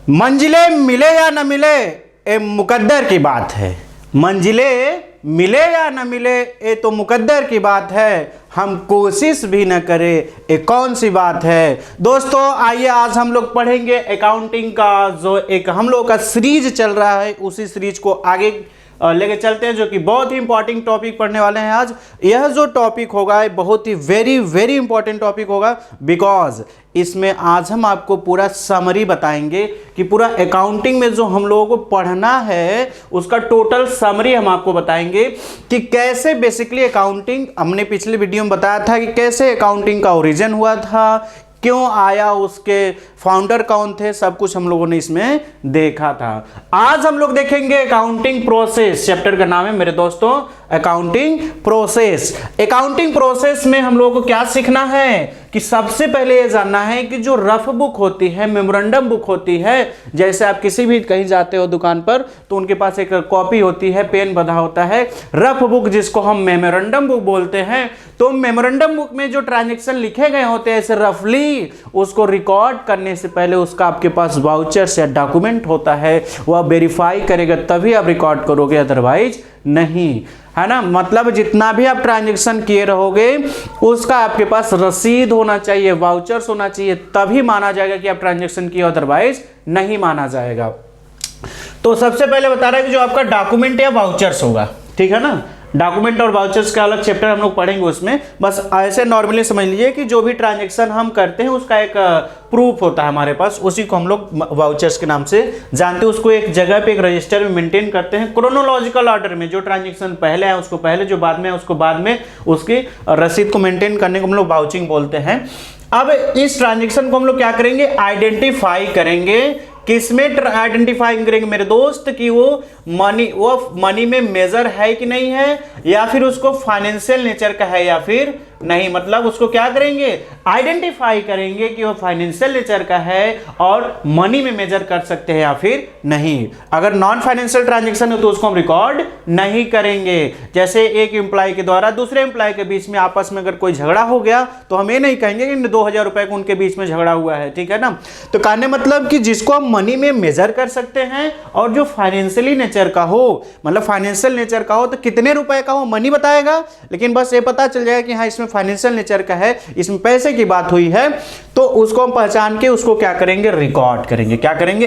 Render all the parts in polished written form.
मंजिलें मिले या न मिले ये मुकद्दर की बात है। मंजिलें मिले या न मिले ये तो मुकद्दर की बात है, हम कोशिश भी न करें ये कौन सी बात है। दोस्तों आइए आज हम लोग पढ़ेंगे अकाउंटिंग का जो एक हम लोग का सीरीज चल रहा है, उसी सीरीज को आगे लेके चलते हैं, जो कि बहुत ही इंपॉर्टेंट टॉपिक पढ़ने वाले हैं आज। यह जो टॉपिक होगा बहुत ही वेरी इंपॉर्टेंट टॉपिक होगा, बिकॉज इसमें आज हम आपको पूरा समरी बताएंगे कि पूरा अकाउंटिंग में जो हम लोगों को पढ़ना है उसका टोटल समरी हम आपको बताएंगे कि कैसे बेसिकली अकाउंटिंग, हमने पिछले वीडियो में बताया था कि कैसे अकाउंटिंग का ओरिजिन हुआ था, क्यों आया, उसके फाउंडर कौन थे, सब कुछ हम लोगों ने इसमें देखा था। आज हम लोग देखेंगे अकाउंटिंग प्रोसेस, चैप्टर का नाम है मेरे दोस्तों अकाउंटिंग प्रोसेस। अकाउंटिंग प्रोसेस में हम लोगों को क्या सीखना है कि सबसे पहले ये जानना है कि जो रफ बुक होती है, मेमोरेंडम बुक होती है, जैसे आप किसी भी कहीं जाते हो दुकान पर तो उनके पास एक कॉपी होती है, पेन बंधा होता है, रफ बुक जिसको हम मेमोरेंडम बुक बोलते हैं। तो मेमोरेंडम बुक में जो ट्रांजैक्शन लिखे गए होते हैं ऐसे रफली, उसको रिकॉर्ड करने से पहले उसका आपके पास वाउचर्स या डॉक्यूमेंट होता है, वह वेरीफाई करेगा तभी आप रिकॉर्ड करोगे, अदरवाइज नहीं, है ना। मतलब जितना भी आप ट्रांजैक्शन किए रहोगे उसका आपके पास रसीद होना चाहिए, वाउचर्स होना चाहिए, तभी माना जाएगा कि आप ट्रांजैक्शन किए, अदरवाइज नहीं माना जाएगा। तो सबसे पहले बता रहा है कि जो आपका डॉक्यूमेंट या वाउचर्स होगा, ठीक है ना, डॉक्यूमेंट और वाउचर्स का अलग चैप्टर हम लोग पढ़ेंगे उसमें। बस ऐसे नॉर्मली समझ लीजिए कि जो भी ट्रांजैक्शन हम करते हैं उसका एक प्रूफ होता है हमारे पास, उसी को हम लोग वाउचर्स के नाम से जानते हैं। उसको एक जगह पे एक रजिस्टर में मेंटेन करते हैं क्रोनोलॉजिकल ऑर्डर में, जो ट्रांजैक्शन पहले है उसको पहले, जो बाद में है उसको बाद में, उसकी रसीद को मेंटेन करने को हम लोग वाउचिंग बोलते हैं। अब इस ट्रांजैक्शन को हम लोग क्या करेंगे, आइडेंटिफाई करेंगे। किसमें आइडेंटिफाई करेंगे मेरे दोस्त कि वो मनी में मेजर है कि नहीं है, या फिर उसको फाइनेंशियल नेचर का है या फिर नहीं। मतलब उसको क्या करेंगे, आइडेंटिफाई करेंगे कि वो फाइनेंशियल नेचर का है और मनी में मेजर कर सकते हैं या फिर नहीं। अगर नॉन फाइनेंशियल ट्रांजैक्शन है तो उसको हम रिकॉर्ड नहीं करेंगे। जैसे एक एम्प्लॉय के द्वारा दूसरे एम्प्लॉय के बीच में आपस में अगर कोई झगड़ा हो गया तो हम ये नहीं कहेंगे कि 2000 रुपए को उनके बीच में झगड़ा हुआ है, ठीक है ना। तो कहने मतलब कि जिसको हम मनी में मेजर कर सकते हैं और जो फाइनेंशियली नेचर का हो, मतलब फाइनेंशियल नेचर का हो, तो कितने रुपए का हो मनी बताएगा, लेकिन बस ये पता चल जाएगा कि हाँ इसमें फाइनेंशियल नेचर का है, इसमें पैसे की बात हुई है, तो उसको हम पहचान के उसको क्या करेंगे, रिकॉर्ड करेंगे। क्या करेंगे,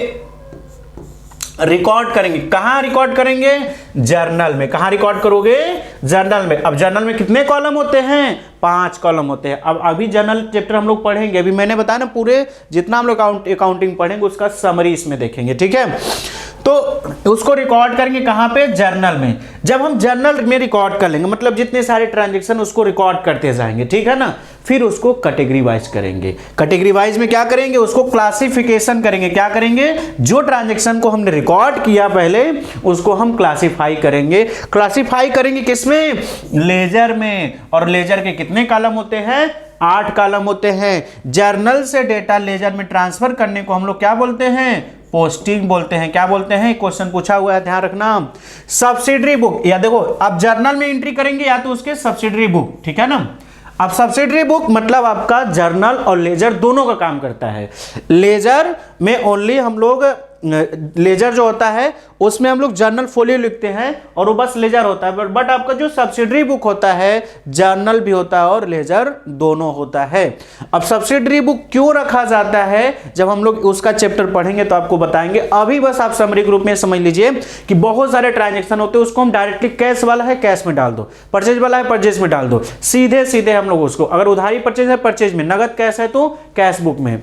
रिकॉर्ड करेंगे। कहां रिकॉर्ड करेंगे, जर्नल में। कहां रिकॉर्ड करोगे, जर्नल में। अब जर्नल में कितने कॉलम होते हैं, 5 कॉलम होते हैं। अब अभी जर्नल चैप्टर हम लोग पढ़ेंगे, अभी मैंने बताया ना पूरे जितना हम लोग अकाउंटिंग पढ़ेंगे उसका समरी इसमें देखेंगे, ठीक है। तो उसको रिकॉर्ड करेंगे कहां पे, जर्नल में। जब हम जर्नल में रिकॉर्ड कर लेंगे, मतलब जितने सारे ट्रांजैक्शन उसको रिकॉर्ड करते जाएंगे, ठीक है ना, फिर उसको कैटेगरी वाइज करेंगे। कैटेगरी वाइज में क्या करेंगे, उसको क्लासिफिकेशन करेंगे। क्या करेंगे, जो ट्रांजैक्शन को हमने रिकॉर्ड किया पहले उसको हम क्लासिफाई करेंगे। क्लासिफाई करेंगे किसमें, लेजर में। और लेजर के कितने कॉलम होते हैं, 8 कॉलम होते हैं। जर्नल से डेटा लेजर में ट्रांसफर करने को हम लोग क्या बोलते हैं, पोस्टिंग बोलते हैं। क्या बोलते हैं, क्वेश्चन पूछा हुआ है, ध्यान रखना। सब्सिडरी बुक, या देखो अब जर्नल में एंट्री करेंगे या तो उसके सब्सिडरी बुक, ठीक है ना। अब सब्सिडरी बुक मतलब आपका जर्नल और लेजर दोनों का काम करता है। लेजर में ओनली हम लोग, लेजर जो होता है उसमें हम लोग जर्नल फोलियो लिखते हैं और वो बस लेजर होता है। बट आपका जो सब्सिडरी बुक होता है जर्नल भी होता है और लेजर दोनों होता है। अब सब्सिडरी बुक क्यों रखा जाता है, जब हम लोग उसका चैप्टर पढ़ेंगे तो आपको बताएंगे। अभी बस आप समरी ग्रुप में समझ लीजिए कि बहुत सारे ट्रांजैक्शन होते हैं, उसको हम डायरेक्टली कैश वाला है कैश में डाल दो, परचेज वाला है परचेज में डाल दो, सीधे सीधे हम लोग उसको, अगर उधारी परचेज है परचेज में, नगद कैश है तो कैश बुक में।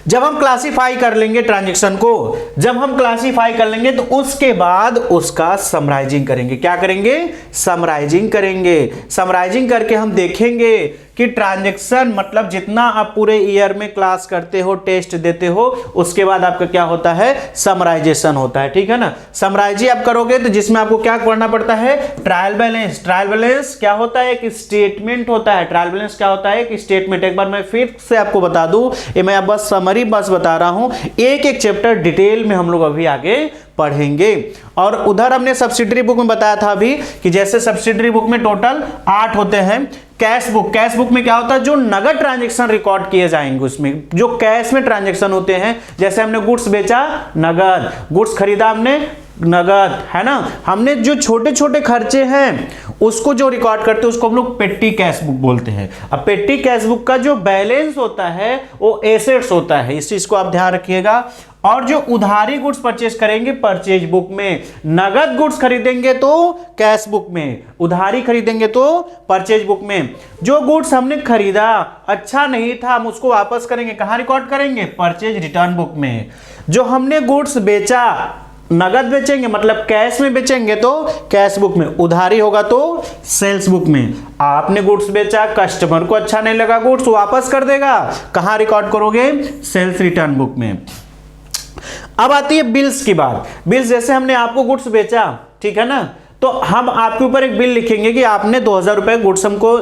जब हम क्लासिफाई कर लेंगे ट्रांजैक्शन को, जब हम क्लासिफाई कर लेंगे तो उसके बाद उसका समराइजिंग करेंगे। क्या करेंगे, समराइजिंग करेंगे। समराइजिंग करके हम देखेंगे कि ट्रांजैक्शन मतलब जितना आप पूरे ईयर में क्लास करते हो, टेस्ट देते हो, उसके बाद आपका क्या होता है, समराइजेशन होता है, ठीक है ना। समराइजी आप करोगे तो जिसमें आपको क्या करना पड़ता है, ट्रायल बैलेंस। ट्रायल बैलेंस क्या होता है, एक स्टेटमेंट होता है। ट्रायल बैलेंस क्या होता है, एक स्टेटमेंट। एक बार मैं फिर से आपको बता दूं, ये मैं बस समरी बस बता रहा हूं, एक एक चैप्टर डिटेल में हम लोग अभी आगे पढ़ेंगे। और उधर हमने सब्सिडरी बुक में बताया था अभी कि जैसे सब्सिडरी बुक में टोटल 8 होते हैं, कैश बुक, कैश बुक में क्या होता है, जो नगद ट्रांजैक्शन रिकॉर्ड किए जाएंगे, उसमें जो कैश में ट्रांजैक्शन होते हैं, जैसे हमने गुड्स बेचा नगद, गुड्स खरीदा हमने नगद, है ना। हमने जो छोटे छोटे खर्चे हैं उसको जो रिकॉर्ड करते हैं उसको हम लोग पेटी कैश बुक बोलते हैं। अब पेटी कैश बुक का जो बैलेंस होता है वो एसेट्स होता है, इस चीज को आप ध्यान रखिएगा। और जो उधारी गुड्स परचेज करेंगे परचेज बुक में, नगद गुड्स खरीदेंगे तो कैश बुक में, उधारी खरीदेंगे तो परचेज बुक में। जो गुड्स हमने खरीदा अच्छा नहीं था हम उसको वापस करेंगे, कहां रिकॉर्ड करेंगे, परचेज रिटर्न बुक में। जो हमने गुड्स बेचा, नगद बेचेंगे मतलब कैश में बेचेंगे तो कैश बुक में, उधारी होगा तो सेल्स बुक में। आपने गुड्स बेचा, कस्टमर को अच्छा नहीं लगा, गुड्स वापस कर देगा, कहां रिकॉर्ड करोगे, सेल्स रिटर्न बुक में। अब आती है बिल्स की बात। बिल्स, जैसे हमने आपको गुड्स बेचा, ठीक है ना, तो हम आपके ऊपर एक बिल लिखेंगे कि आपने 2000 रुपए गुड्स हमको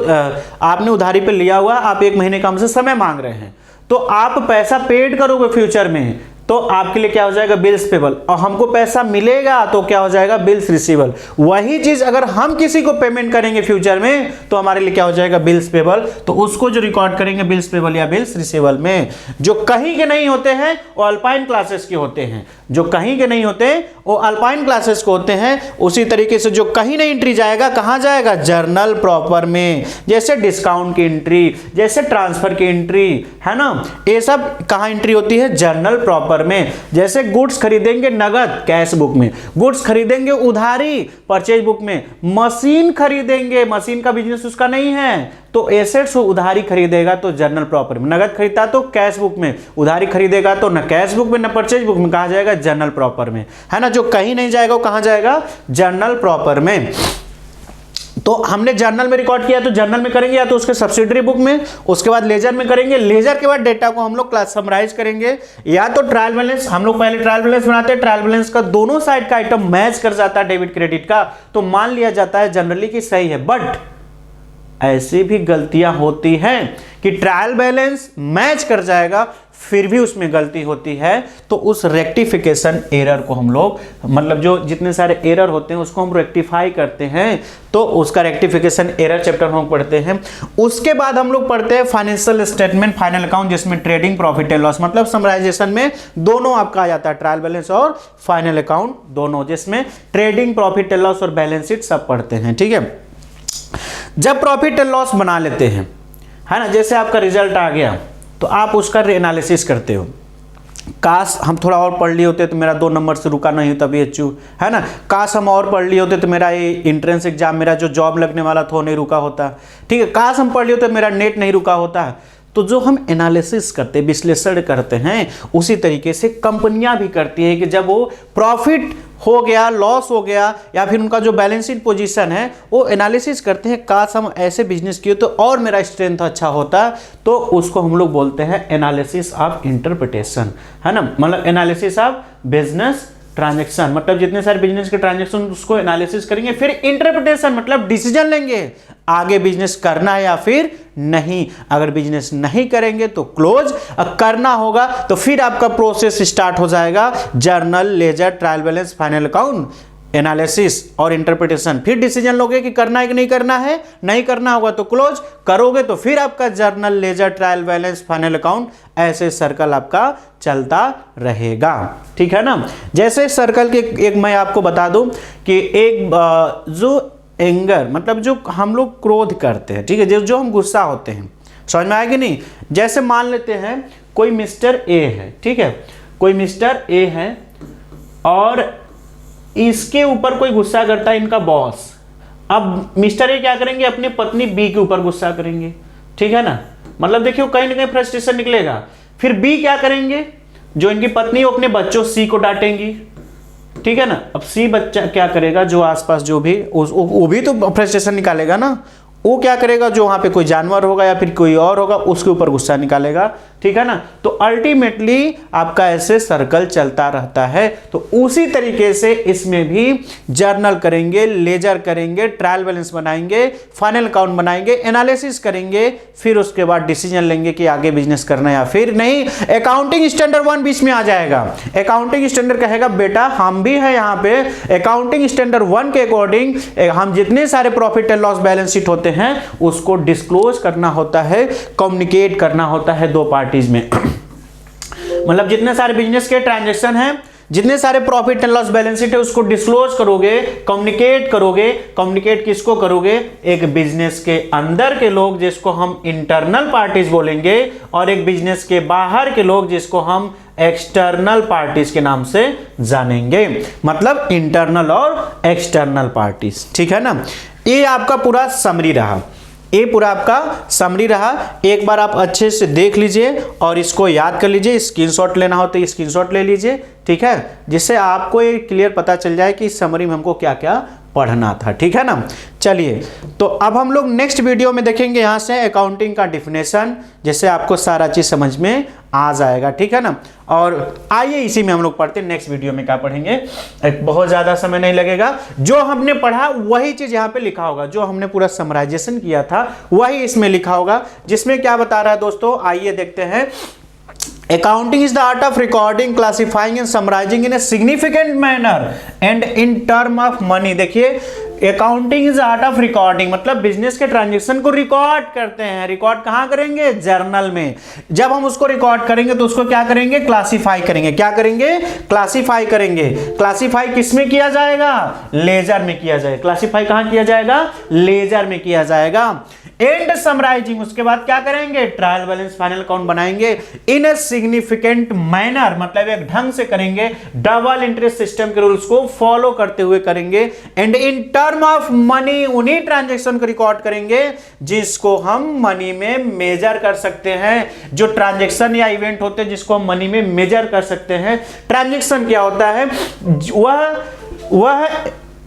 आपने उधारी पे लिया हुआ, आप 1 महीने का हमसे समय मांग रहे हैं, तो आप पैसा पेड करोगे फ्यूचर में, तो आपके लिए क्या हो जाएगा, बिल्स पेबल। और हमको पैसा मिलेगा तो क्या हो जाएगा, बिल्स रिसीवेबल। वही चीज अगर हम किसी को पेमेंट करेंगे फ्यूचर में तो हमारे लिए क्या हो जाएगा, बिल्स पेबल। तो उसको जो रिकॉर्ड करेंगे बिल्स पेबल या बिल्स रिसीवेबल में। जो कहीं के नहीं होते हैं वो अल्पाइन क्लासेस के होते हैं, जो कहीं के नहीं होते वो अल्पाइन क्लासेस को होते हैं। उसी तरीके से जो कहीं नहीं एंट्री जाएगा, कहां जाएगा, जर्नल प्रॉपर में। जैसे डिस्काउंट की एंट्री, जैसे ट्रांसफर की एंट्री, है ना, ये सब कहां एंट्री होती है, जर्नल प्रॉपर में। जैसे गुड्स खरीदेंगे नगद, कैश बुक में, गुड्स खरीदेंगे उधारी, परचेज बुक में। मशीन खरीदेंगे, मशीन का बिजनेस उसका नहीं है तो एसेट्स उधारी खरीदेगा तो जर्नल प्रॉपर में, नगद खरीदता तो कैश बुक में, उधारी खरीदेगा तो न कैश बुक में न परचेज बुक में, कहा जाएगा जर्नल प्रॉपर में, है ना। जो कहीं नहीं जाएगा वो कहां जाएगा, जर्नल प्रॉपर में। तो हमने जर्नल में रिकॉर्ड किया तो जर्नल में करेंगे, या तो उसके सब्सिडरी बुक में, उसके बाद लेजर में करेंगे। लेजर के बाद डेटा को हम लोग क्लास समराइज करेंगे, या तो ट्रायल बैलेंस, हम लोग पहले ट्रायल बैलेंस बनाते हैं, ट्रायल बैलेंस का दोनों साइड का आइटम मैच कर जाता है डेबिट क्रेडिट का, तो मान लिया जाता है जनरली कि सही है। बट ऐसी भी गलतियां होती हैं कि ट्रायल बैलेंस मैच कर जाएगा फिर भी उसमें गलती होती है, तो उस रेक्टिफिकेशन एरर को हम लोग, मतलब जो जितने सारे एरर होते हैं उसको हम रेक्टिफाई करते हैं, तो उसका रेक्टिफिकेशन एरर चैप्टर हम पढ़ते हैं। उसके बाद हम लोग पढ़ते हैं फाइनेंशियल स्टेटमेंट, फाइनल अकाउंट, जिसमें ट्रेडिंग प्रॉफिट एंड लॉस, मतलब समराइजेशन में दोनों आपका आ जाता है, ट्रायल बैलेंस और फाइनल अकाउंट दोनों, जिसमें ट्रेडिंग प्रॉफिट एंड लॉस और बैलेंस शीट सब पढ़ते हैं, ठीक है। जब प्रॉफिट एंड लॉस बना लेते हैं, है ना, जैसे आपका रिजल्ट आ गया तो आप उसका एनालिसिस करते हो। काश हम थोड़ा और पढ़ लिए होते तो मेरा 2 नंबर से रुका नहीं होता BHU, है ना। काश हम और पढ़ लिए होते तो मेरा ये इंट्रेंस एग्जाम, मेरा जो जॉब लगने वाला था नहीं रुका होता, ठीक है। काश हम पढ़ लिए होते मेरा नेट नहीं रुका होता। तो जो हम एनालिसिस करते, विश्लेषण करते हैं, उसी तरीके से कंपनियां भी करती है कि जब वो प्रॉफिट हो गया, लॉस हो गया, या फिर उनका जो बैलेंस शीट पोजीशन है वो एनालिसिस करते हैं, काश हम ऐसे बिजनेस किए तो और मेरा स्ट्रेंथ अच्छा होता, तो उसको हम लोग बोलते हैं एनालिसिस ऑफ इंटरप्रिटेशन, है ना। मतलब एनालिसिस ऑफ बिजनेस ट्रांजैक्शन, मतलब जितने सारे बिजनेस के ट्रांजैक्शन उसको एनालिसिस करेंगे, फिर इंटरप्रिटेशन मतलब डिसीजन लेंगे आगे बिजनेस करना है या फिर नहीं। अगर बिजनेस नहीं करेंगे तो क्लोज, करना होगा तो फिर आपका प्रोसेस स्टार्ट हो जाएगा, journal, ledger, trial balance, final account, analysis और इंटरप्रिटेशन। फिर डिसीजन लोगे कि करना है कि नहीं करना है, नहीं करना होगा तो क्लोज, करोगे तो फिर आपका journal, ledger, trial balance, final account, ऐसे सर्कल आपका चलता रहेगा, ठीक है ना। जैसे सर्कल के एक मैं आपको बता दूं कि एक जो एंगर, मतलब जो हम लोग क्रोध करते हैं, ठीक है, जो हम गुस्सा होते हैं, समझ में आएगी नहीं। जैसे मान लेते हैं कोई मिस्टर ए है, ठीक है, कोई मिस्टर ए है और इसके ऊपर कोई गुस्सा करता है इनका बॉस। अब मिस्टर ए क्या करेंगे, अपनी पत्नी बी के ऊपर गुस्सा करेंगे, ठीक है ना। मतलब देखियो कहीं ना कहीं फ्रस्ट्रेशन निकलेगा। फिर बी क्या करेंगे, जो इनकी पत्नी वो अपने बच्चों सी को डांटेंगी, ठीक है ना। अब सी बच्चा क्या करेगा, जो आसपास जो भी वो भी तो फ्रस्ट्रेशन निकालेगा ना, वो क्या करेगा, जो वहां पे कोई जानवर होगा या फिर कोई और होगा उसके ऊपर गुस्सा निकालेगा, ठीक है ना। तो अल्टीमेटली आपका ऐसे सर्कल चलता रहता है। तो उसी तरीके से इसमें भी जर्नल करेंगे, लेजर करेंगे, ट्रायल बैलेंस बनाएंगे, फाइनल अकाउंट बनाएंगे, एनालिसिस करेंगे, फिर उसके बाद डिसीजन लेंगे कि आगे बिजनेस करना है या फिर नहीं। अकाउंटिंग स्टैंडर्ड 1 बीच में आ जाएगा। अकाउंटिंग स्टैंडर्ड कहेगा बेटा हम भी है यहाँ पे, अकाउंटिंग स्टैंडर्ड 1 के अकॉर्डिंग हम जितने सारे profit and loss balance sheet होते हैं उसको डिस्क्लोज करना होता है, कम्युनिकेट करना होता है दो पार्टीज में। मतलब जितने सारे बिजनेस के ट्रांजैक्शन हैं, जितने सारे profit and loss balance sheet है उसको डिस्क्लोज करोगे, कम्युनिकेट करोगे। कम्युनिकेट किसको करोगे? एक बिजनेस के अंदर के लोग जिसको हम इंटरनल पार्टीज बोलेंगे, और एक बिजनेस के बाहर के लोग जिसको हम एक्सटर्नल पार्टीज के नाम से जानेंगे। मतलब इंटरनल और एक्सटर्नल पार्टीज, ठीक है ना। ये आपका पूरा समरी रहा, ये पूरा आपका समरी रहा। एक बार आप अच्छे से देख लीजिए और इसको याद कर लीजिए। स्क्रीनशॉट लेना हो तो स्क्रीनशॉट ले लीजिए, ठीक है, जिससे आपको ये क्लियर पता चल जाए कि समरी में हमको क्या क्या पढ़ना था, ठीक है ना। चलिए, तो अब हम लोग नेक्स्ट वीडियो में देखेंगे यहाँ से अकाउंटिंग का डिफिनेशन, जिससे आपको सारा चीज समझ में आ जाएगा, ठीक है ना। और आइए इसी में हम लोग पढ़ते हैं, नेक्स्ट वीडियो में क्या पढ़ेंगे, एक बहुत ज्यादा समय नहीं लगेगा। जो हमने पढ़ा वही चीज यहाँ पे लिखा होगा, जो हमने पूरा समराइजेशन किया था वही इसमें लिखा होगा। जिसमें क्या बता रहा है दोस्तों, आइए देखते हैं। Accounting is the art of recording, classifying and summarizing in a significant manner and in term of money। देखिए, accounting is art of recording, मतलब बिजनेस के ट्रांजैक्शन को रिकॉर्ड करते हैं। रिकॉर्ड कहां करेंगे? जर्नल में। जब हम उसको रिकॉर्ड करेंगे तो उसको क्या करेंगे? क्लासिफाई करेंगे। क्या करेंगे? क्लासिफाई करेंगे। क्लासिफाई किस में किया जाएगा? लेजर में किया जाएगा। क्लासिफाई कहां किया जाएगा? लेजर में किया जाएगा। एंड समराइजिंग, उसके बाद क्या करेंगे? ट्रायल बैलेंस फाइनल अकाउंट बनाएंगे इन ए सिग्निफिकेंट मैनर, मतलब एक ढंग से करेंगे, डबल इंटरेस्ट सिस्टम के रूल्स को फॉलो करते हुए करेंगे। And in term of money, उन्हीं ट्रांजैक्शन को रिकॉर्ड करेंगे जिसको हम मनी में मेजर कर सकते हैं। जो ट्रांजैक्शन या इवेंट होते हैं जिसको हम मनी में मेजर कर सकते हैं। ट्रांजैक्शन क्या होता है? वह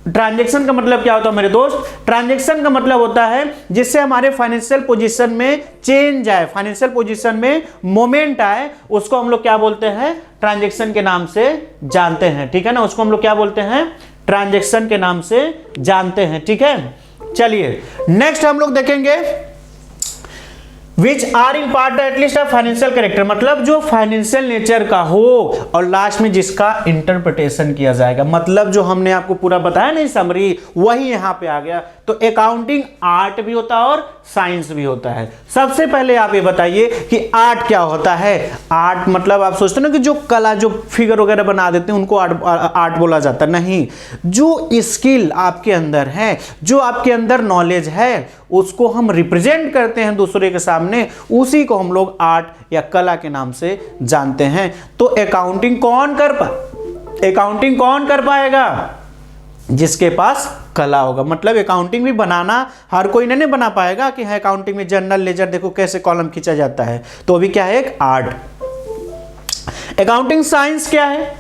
ट्रांजैक्शन का मतलब क्या होता है मेरे दोस्त? ट्रांजैक्शन का मतलब होता है जिससे हमारे फाइनेंशियल पोजीशन में चेंज आए, फाइनेंशियल पोजीशन में मोमेंट आए, उसको हम लोग क्या बोलते हैं? ट्रांजैक्शन के नाम से जानते हैं, ठीक है ना। उसको हम लोग क्या बोलते हैं? ट्रांजैक्शन के नाम से जानते हैं, ठीक है। चलिए नेक्स्ट हम लोग देखेंगे which are in part at least of financial character, मतलब जो फाइनेंशियल नेचर का हो और लास्ट में जिसका इंटरप्रिटेशन किया जाएगा। मतलब जो हमने आपको पूरा बताया नहीं समरी, वही यहां पे आ गया। तो अकाउंटिंग आर्ट भी होता है और साइंस भी होता है। सबसे पहले आप ये बताइए कि आर्ट क्या होता है? आर्ट मतलब आप सोचते हो ना कि जो कला, जो फिगर वगैरह बना देते हैं उनको आर्ट बोला जाता है। नहीं, जो स्किल आपके अंदर है, जो आपके अंदर नॉलेज है, उसको हम रिप्रेजेंट करते हैं दूसरे के सामने, उसी को हम लोग आर्ट या कला के नाम से जानते हैं। तो अकाउंटिंग कौन कर पाएगा? जिसके पास कला होगा। मतलब अकाउंटिंग भी बनाना हर कोई नहीं बना पाएगा कि है अकाउंटिंग में जर्नल लेजर देखो कैसे कॉलम खींचा जाता है, तो अभी क्या है? एक आर्ट। अकाउंटिंग साइंस क्या है?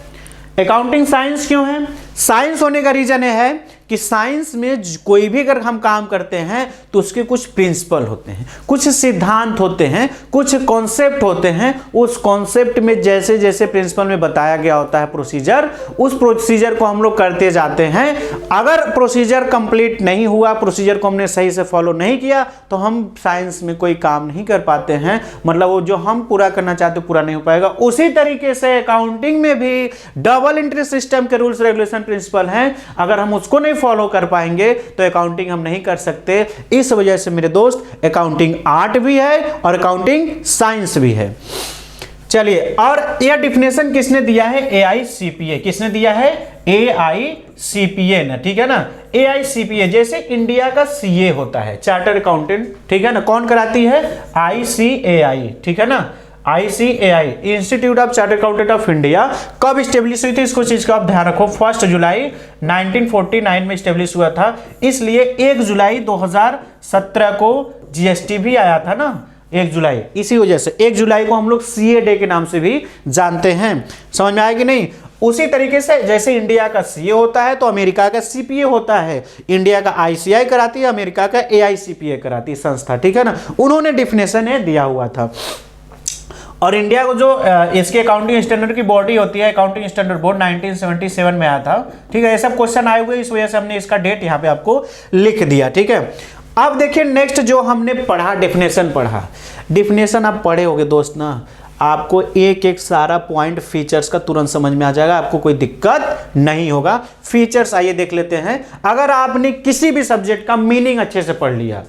अकाउंटिंग साइंस क्यों है? साइंस होने का रीजन है कि साइंस में कोई भी अगर हम काम करते हैं तो उसके कुछ प्रिंसिपल होते हैं, कुछ सिद्धांत होते हैं, कुछ कॉन्सेप्ट होते हैं। उस कॉन्सेप्ट में जैसे जैसे प्रिंसिपल में बताया गया होता है प्रोसीजर, उस प्रोसीजर को हम लोग करते जाते हैं। अगर प्रोसीजर कंप्लीट नहीं हुआ, प्रोसीजर को हमने सही से फॉलो नहीं किया, तो हम साइंस में कोई काम नहीं कर पाते हैं। मतलब वो जो हम पूरा करना चाहते पूरा नहीं हो पाएगा। उसी तरीके से अकाउंटिंग में भी डबल इंटरेस्ट सिस्टम के रूल्स रेगुलेशन प्रिंसिपल हैं, अगर हम उसको नहीं फॉलो कर पाएंगे तो अकाउंटिंग हम नहीं कर सकते। इस वजह से मेरे दोस्त अकाउंटिंग आर्ट भी है और अकाउंटिंग साइंस भी है। चलिए, और यह डिफिनेशन किसने दिया है? AICPA। किसने दिया है? AICPA ना, ठीक है ना। AICPA जैसे इंडिया का CA होता है, चार्टर्ड अकाउंटेंट, ठीक है ना। कौन कराती है? ICAI, ठीक है ना। ICAI institute of chartered accountant of India कब स्टेब्लिश हुई थी? इसको चीज का आप ध्यान रखो। 1 जुलाई 1949 में स्टेब्लिश हुआ था। इसलिए 1 जुलाई 2017 को GST भी आया था ना, 1 जुलाई। इसी वजह से 1 जुलाई को हम लोग CA डे के नाम से भी जानते हैं। समझ में आया कि नहीं? उसी तरीके से जैसे इंडिया का CA होता है तो अमेरिका का CPA होता है। इंडिया का ICAI कराती है, अमेरिका का AICPA कराती है संस्था, ठीक है ना। उन्होंने डिफिनेशन दिया हुआ था। और इंडिया को जो इसके अकाउंटिंग स्टैंडर्ड की बॉडी होती है, अकाउंटिंग स्टैंडर्ड बोर्ड 1977 में आया था, ठीक है। ये सब क्वेश्चन आए हुए, इस वजह से हमने इसका डेट यहाँ पे आपको लिख दिया, ठीक है। अब देखिए नेक्स्ट जो हमने पढ़ा, डेफिनेशन पढ़ा। डेफिनेशन आप पढ़े होगे दोस्त ना, आपको एक एक सारा पॉइंट फीचर्स का तुरंत समझ में आ जाएगा, आपको कोई दिक्कत नहीं होगा। फीचर्स आइए देख लेते हैं। अगर आपने किसी भी सब्जेक्ट का मीनिंग अच्छे से पढ़ लिया,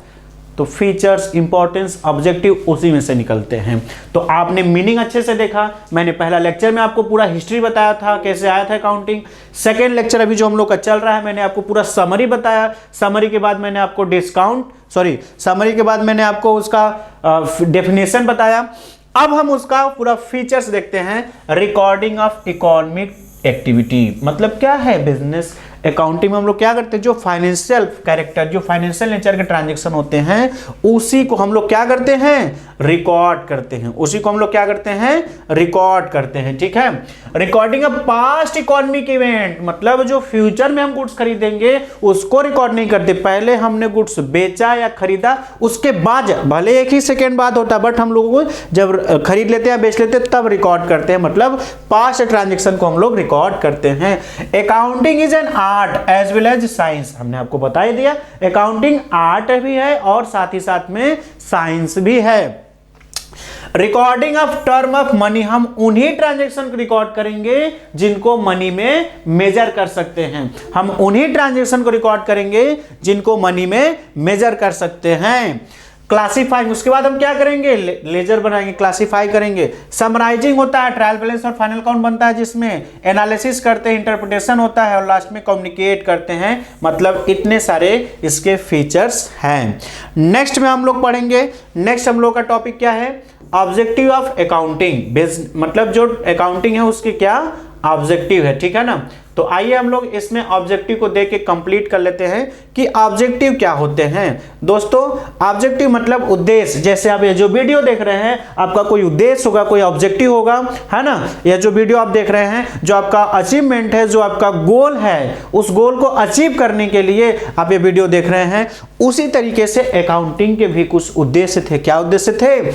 तो फीचर्स, इंपॉर्टेंस, ऑब्जेक्टिव उसी में से निकलते हैं। तो आपने मीनिंग अच्छे से देखा। मैंने पहला लेक्चर में आपको पूरा हिस्ट्री बताया था, कैसे आया था अकाउंटिंग। सेकेंड लेक्चर अभी जो हम लोग का चल रहा है, मैंने आपको पूरा समरी बताया। समरी के बाद मैंने आपको समरी के बाद मैंने आपको उसका डेफिनेशन बताया। अब हम उसका पूरा फीचर्स देखते हैं। रिकॉर्डिंग ऑफ इकोनॉमिक एक्टिविटी मतलब क्या है? बिजनेस अकाउंटिंग में हम लोग क्या करते हैं, जो फाइनेंशियल कैरेक्टर, जो फाइनेंशियल नेचर के ट्रांजैक्शन होते हैं, उसी को हम लोग क्या करते हैं, रिकॉर्ड करते हैं। उसी को हम लोग क्या करते हैं, रिकॉर्ड करते हैं। ठीक है। Recording of past economic event मतलब जो फ्यूचर में हम गुड्स खरीदेंगे उसको रिकॉर्ड नहीं करते। पहले हमने गुड्स बेचा या खरीदा, उसके बाद भले एक ही सेकेंड बाद होता है, बट हम लोगों को जब खरीद लेते हैं, बेच लेते हैं, तब रिकॉर्ड करते हैं। मतलब पास्ट ट्रांजेक्शन को हम लोग रिकॉर्ड करते हैं। Accounting is an art as well as science, हमने आपको बता ही दिया। अकाउंटिंग आर्ट भी है और साथ ही साथ में साइंस भी है। Recording of term of money, हम उन्हीं ट्रांजैक्शन को रिकॉर्ड करेंगे जिनको मनी में मेजर कर सकते हैं। हम उन्हीं ट्रांजैक्शन को रिकॉर्ड करेंगे जिनको मनी में मेजर कर सकते हैं। क्लासिफाइंग, उसके बाद हम क्या करेंगे, लेजर बनाएंगे, क्लासिफाई करेंगे। समराइजिंग होता है, ट्रायल बैलेंस और फाइनल काउंट बनता है, जिसमें एनालिसिस करते हैं, इंटरप्रिटेशन होता है और लास्ट में कम्युनिकेट करते हैं। मतलब इतने सारे इसके फीचर्स हैं। नेक्स्ट में हम लोग पढ़ेंगे, नेक्स्ट हम लोग का टॉपिक क्या है, ऑब्जेक्टिव ऑफ अकाउंटिंग। मतलब जो अकाउंटिंग है उसके क्या ऑब्जेक्टिव है। ठीक है ना। तो आइए हम लोग इसमें ऑब्जेक्टिव को देख के कंप्लीट कर लेते हैं कि ऑब्जेक्टिव क्या होते हैं। दोस्तों ऑब्जेक्टिव मतलब उद्देश्य। जैसे आप ये जो वीडियो देख रहे हैं, आपका कोई उद्देश्य होगा, कोई ऑब्जेक्टिव होगा, है ना। यह जो वीडियो आप देख रहे हैं, जो आपका अचीवमेंट है, जो आपका गोल है, उस गोल को अचीव करने के लिए आप ये वीडियो देख रहे हैं। उसी तरीके से अकाउंटिंग के भी कुछ उद्देश्य थे। क्या उद्देश्य थे?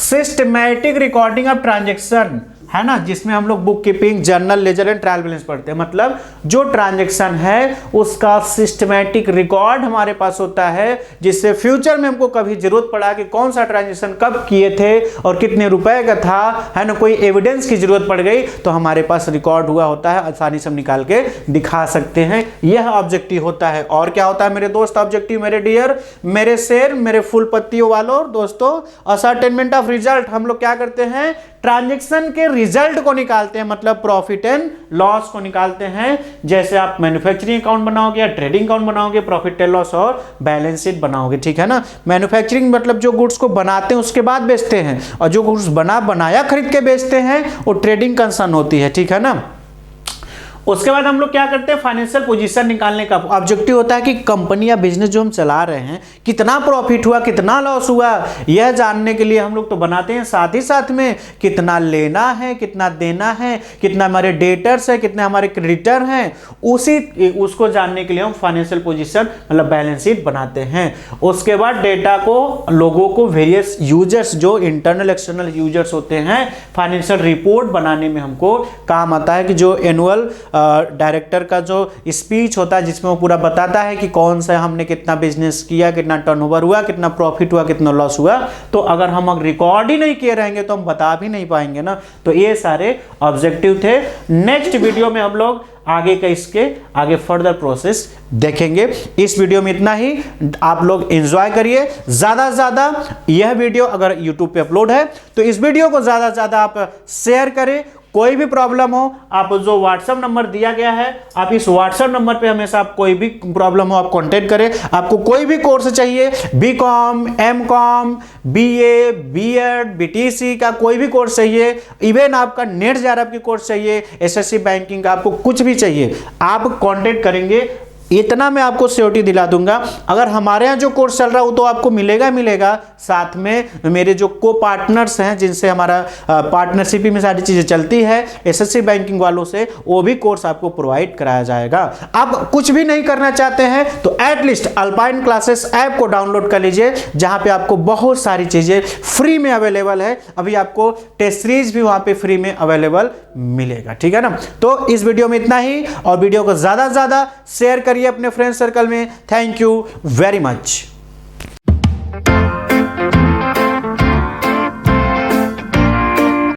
सिस्टमैटिक रिकॉर्डिंग ऑफ ट्रांजैक्शन, है ना, जिसमें हम लोग bookkeeping, journal, ledger and trial balance पढ़ते हैं। मतलब जो ट्रांजैक्शन है उसका सिस्टमैटिक रिकॉर्ड हमारे पास होता है, जिससे फ्यूचर में हमको कभी जरूरत पड़ा कि कौन सा ट्रांजैक्शन कब किए थे और कितने रुपए का था, है ना, कोई एविडेंस की जरूरत पड़ गई तो हमारे पास रिकॉर्ड हुआ होता है, आसानी से हम निकाल के दिखा सकते हैं। यह ऑब्जेक्टिव होता है। और क्या होता है मेरे दोस्त ऑब्जेक्टिव, मेरे डियर, मेरे शेर, मेरे फूल पत्तियों वालों दोस्तों, असर्टेनमेंट ऑफ रिजल्ट। हम लोग क्या करते हैं, ट्रांजैक्शन के रिजल्ट को निकालते हैं, मतलब प्रॉफिट एंड लॉस को निकालते हैं। जैसे आप मैन्युफैक्चरिंग अकाउंट बनाओगे या ट्रेडिंग अकाउंट बनाओगे, प्रॉफिट एंड लॉस और बैलेंस शीट बनाओगे। ठीक है ना। मैन्युफैक्चरिंग मतलब जो गुड्स को बनाते हैं उसके बाद बेचते हैं, और जो गुड्स बनाया खरीद के बेचते हैं वो ट्रेडिंग कंसर्न होती है। ठीक है ना। उसके बाद हम लोग क्या करते हैं, फाइनेंशियल पोजीशन निकालने का ऑब्जेक्टिव होता है कि कंपनी या बिजनेस जो हम चला रहे हैं कितना प्रॉफिट हुआ, कितना लॉस हुआ, यह जानने के लिए हम लोग तो बनाते हैं। साथ ही साथ में कितना लेना है, कितना देना है, कितना हमारे डेटर्स है, कितने हमारे क्रेडिटर हैं, उसको जानने के लिए हम फाइनेंशियल पोजीशन मतलब बैलेंस शीट बनाते हैं। उसके बाद डेटा को लोगों को वेरियस यूजर्स, जो इंटरनल एक्सटर्नल यूजर्स होते हैं, फाइनेंशियल रिपोर्ट बनाने में हमको काम आता है। कि जो एनुअल डायरेक्टर का जो स्पीच होता है जिसमें वो पूरा बताता है कि कौन सा हमने कितना बिजनेस किया, कितना टर्नओवर हुआ, कितना प्रॉफिट हुआ, कितना लॉस हुआ। तो अगर हम रिकॉर्ड ही नहीं किए रहेंगे तो हम बता भी नहीं पाएंगे ना। तो ये सारे ऑब्जेक्टिव थे। नेक्स्ट वीडियो में हम लोग आगे का इसके आगे फर्दर प्रोसेस देखेंगे। इस वीडियो में इतना ही। आप लोग एंजॉय करिए ज़्यादा से ज़्यादा। यह वीडियो अगर यूट्यूब पे अपलोड है तो इस वीडियो को ज़्यादा से ज़्यादा आप शेयर करें। कोई भी प्रॉब्लम हो, आप जो व्हाट्सएप नंबर दिया गया है, आप इस व्हाट्सएप नंबर पे हमेशा आप कोई भी प्रॉब्लम हो आप कांटेक्ट करें। आपको कोई भी कोर्स चाहिए, BCom, MCom, BA, BEd, BTC का कोई भी कोर्स चाहिए, इवन आपका नेट जेआरएफ की कोर्स चाहिए, एसएससी बैंकिंग का, आपको कुछ भी चाहिए, आप कांटेक्ट करेंगे। इतना मैं आपको सिक्योरिटी दिला दूंगा। अगर हमारे यहाँ जो कोर्स चल रहा है वो तो आपको मिलेगा, साथ में मेरे जो को पार्टनर्स हैं जिनसे हमारा पार्टनरशिप में सारी चीज़ें चलती है, एसएससी बैंकिंग वालों से, वो भी कोर्स आपको प्रोवाइड कराया जाएगा। आप कुछ भी नहीं करना चाहते हैं तो एटलीस्ट अल्पाइन क्लासेस ऐप को डाउनलोड कर लीजिए, जहाँ पे आपको बहुत सारी चीज़ें फ्री में अवेलेबल है। अभी आपको टेस्ट सीरीज भी वहाँ पे फ्री में अवेलेबल मिलेगा। ठीक है ना। तो इस वीडियो में इतना ही, और वीडियो को ज़्यादा से ज़्यादा शेयर करिए अपने फ्रेंड सर्कल में। Thank you very much.